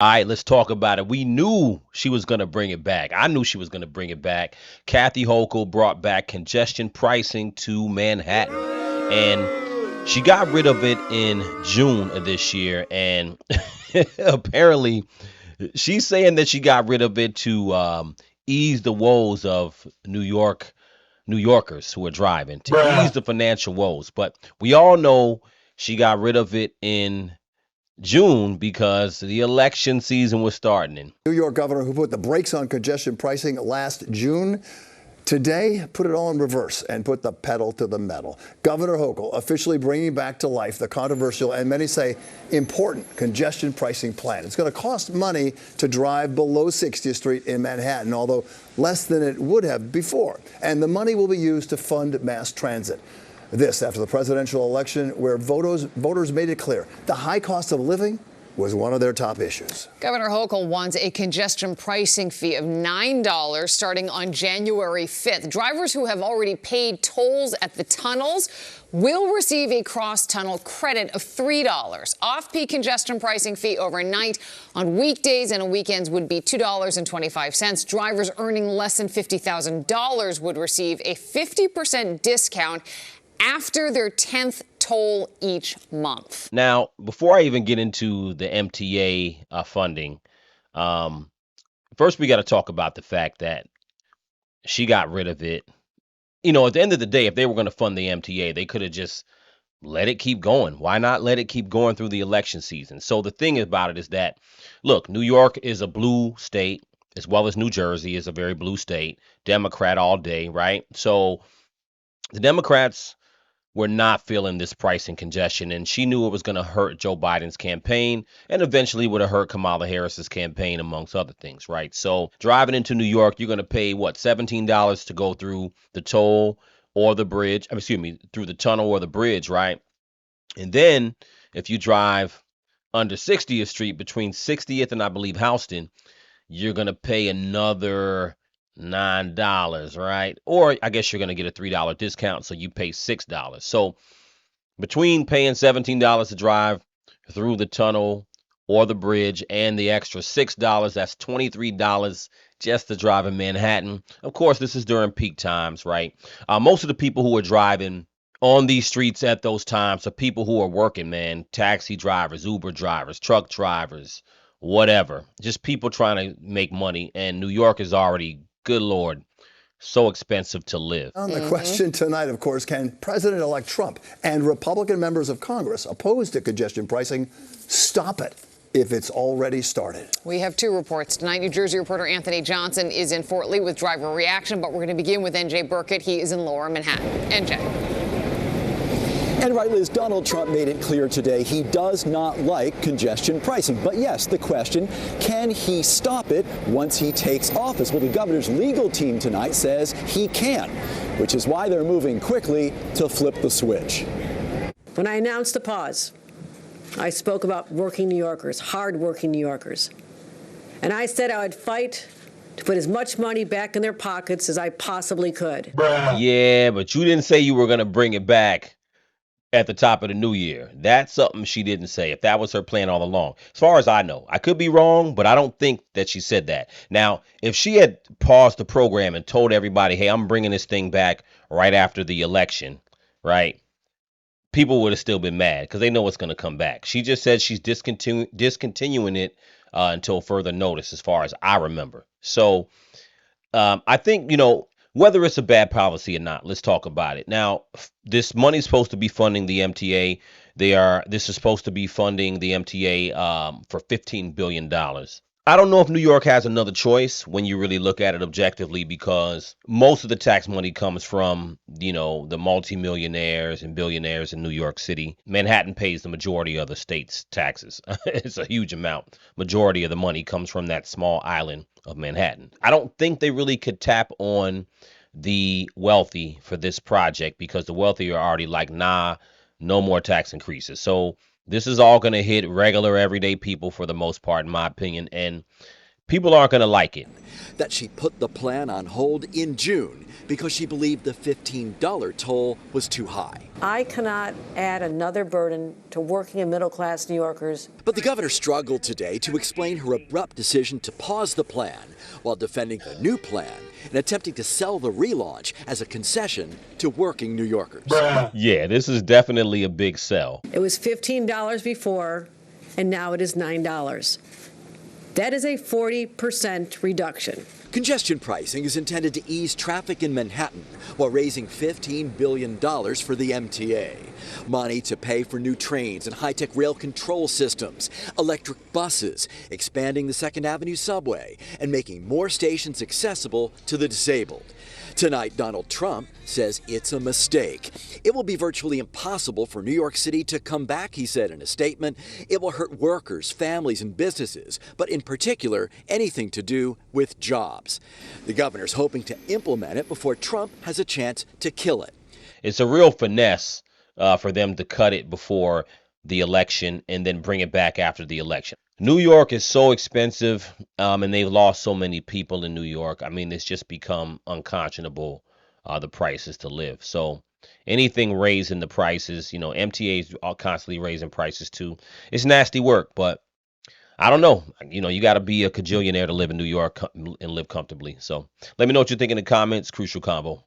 All right, let's talk about it. We knew she was going to bring it back. I knew she was going to bring it back. Kathy Hochul brought back congestion pricing to Manhattan, and she got rid of it in June of this year. And apparently, she's saying that she got rid of it to ease the woes of New Yorkers who are driving, to ease the financial woes. But we all know she got rid of it in June because the election season was starting. New York governor who put the brakes on congestion pricing last June today put it all in reverse and put the pedal to the metal. Governor Hochul officially bringing back to life the controversial and many say important congestion pricing plan. It's going to cost money to drive below 60th Street in Manhattan, although less than it would have before. And the money will be used to fund mass transit. This after the presidential election where voters made it clear the high cost of living was one of their top issues. Governor Hochul wants a congestion pricing fee of $9 starting on January 5th. Drivers who have already paid tolls at the tunnels will receive a cross-tunnel credit of $3. Off-peak congestion pricing fee overnight on weekdays and on weekends would be $2.25. Drivers earning less than $50,000 would receive a 50% discount after their 10th toll each month. Now, before I even get into the MTA funding, first we got to talk about the fact that she got rid of it. You know, at the end of the day, if they were going to fund the MTA, they could have just let it keep going. Why not let it keep going through the election season? So the thing about it is that, look, New York is a blue state, as well as New Jersey is a very blue state, Democrat all day, right? So the Democrats were not feeling this pricing congestion, and she knew it was going to hurt Joe Biden's campaign and eventually would have hurt Kamala Harris's campaign, amongst other things, right? So driving into New York, you're going to pay, what, $17 to go through the toll or the bridge, through the tunnel or the bridge, right? And then if you drive under 60th Street between 60th and I believe Houston, you're going to pay another $9, right? Or I guess you're going to get a $3 discount, so you pay $6. So between paying $17 to drive through the tunnel or the bridge and the extra $6, that's $23 just to drive in Manhattan. Of course, this is during peak times, right? Most of the people who are driving on these streets at those times are people who are working, man. Taxi drivers, Uber drivers, truck drivers, whatever. Just people trying to make money. And New York is already, good Lord, so expensive to live. On the question tonight, of course, can President-elect Trump and Republican members of Congress opposed to congestion pricing stop it if it's already started? We have two reports tonight. New Jersey reporter Anthony Johnson is in Fort Lee with driver reaction, but we're going to begin with NJ Burkett. He is in Lower Manhattan. NJ. And right, Liz, Donald Trump made it clear today he does not like congestion pricing. But yes, the question, can he stop it once he takes office? Well, the governor's legal team tonight says he can, which is why they're moving quickly to flip the switch. When I announced the pause, I spoke about working New Yorkers, hard-working New Yorkers. And I said I would fight to put as much money back in their pockets as I possibly could. Yeah, but you didn't say you were going to bring it back at the top of the new year. That's something she didn't say, if that was her plan all along. As far as I know, I could be wrong, but I don't think that she said that. Now, if she had paused the program and told everybody, hey, I'm bringing this thing back right after the election, right? People would have still been mad because they know it's going to come back. She just said she's discontinuing it until further notice, as far as I remember. So I think, whether it's a bad policy or not, let's talk about it. Now, this money's supposed to be funding the MTA. This is supposed to be funding the MTA for $15 billion. I don't know if New York has another choice when you really look at it objectively, because most of the tax money comes from, the multimillionaires and billionaires in New York City. Manhattan pays the majority of the state's taxes. It's a huge amount. Majority of the money comes from that small island of Manhattan. I don't think they really could tap on the wealthy for this project, because the wealthy are already like, nah, no more tax increases. So this is all going to hit regular everyday people for the most part, in my opinion. And people aren't going to like it. That she put the plan on hold in June because she believed the $15 toll was too high. I cannot add another burden to working and middle-class New Yorkers. But the governor struggled today to explain her abrupt decision to pause the plan while defending the new plan and attempting to sell the relaunch as a concession to working New Yorkers. Yeah, this is definitely a big sell. It was $15 before, and now it is $9. That is a 40% reduction. Congestion pricing is intended to ease traffic in Manhattan while raising $15 billion for the MTA. Money to pay for new trains and high-tech rail control systems, electric buses, expanding the 2nd Avenue subway, and making more stations accessible to the disabled. Tonight, Donald Trump says it's a mistake. It will be virtually impossible for New York City to come back, he said in a statement. It will hurt workers, families, and businesses, but in particular, anything to do with jobs. The governor's hoping to implement it before Trump has a chance to kill it. It's a real finesse for them to cut it before the election and then bring it back after the election. New York is so expensive, and they've lost so many people in New York. I mean, it's just become unconscionable, the prices to live. So anything raising the prices, MTAs are constantly raising prices too. It's nasty work, but I don't know. You got to be a cajillionaire to live in New York and live comfortably. So let me know what you think in the comments. Crucial Convo.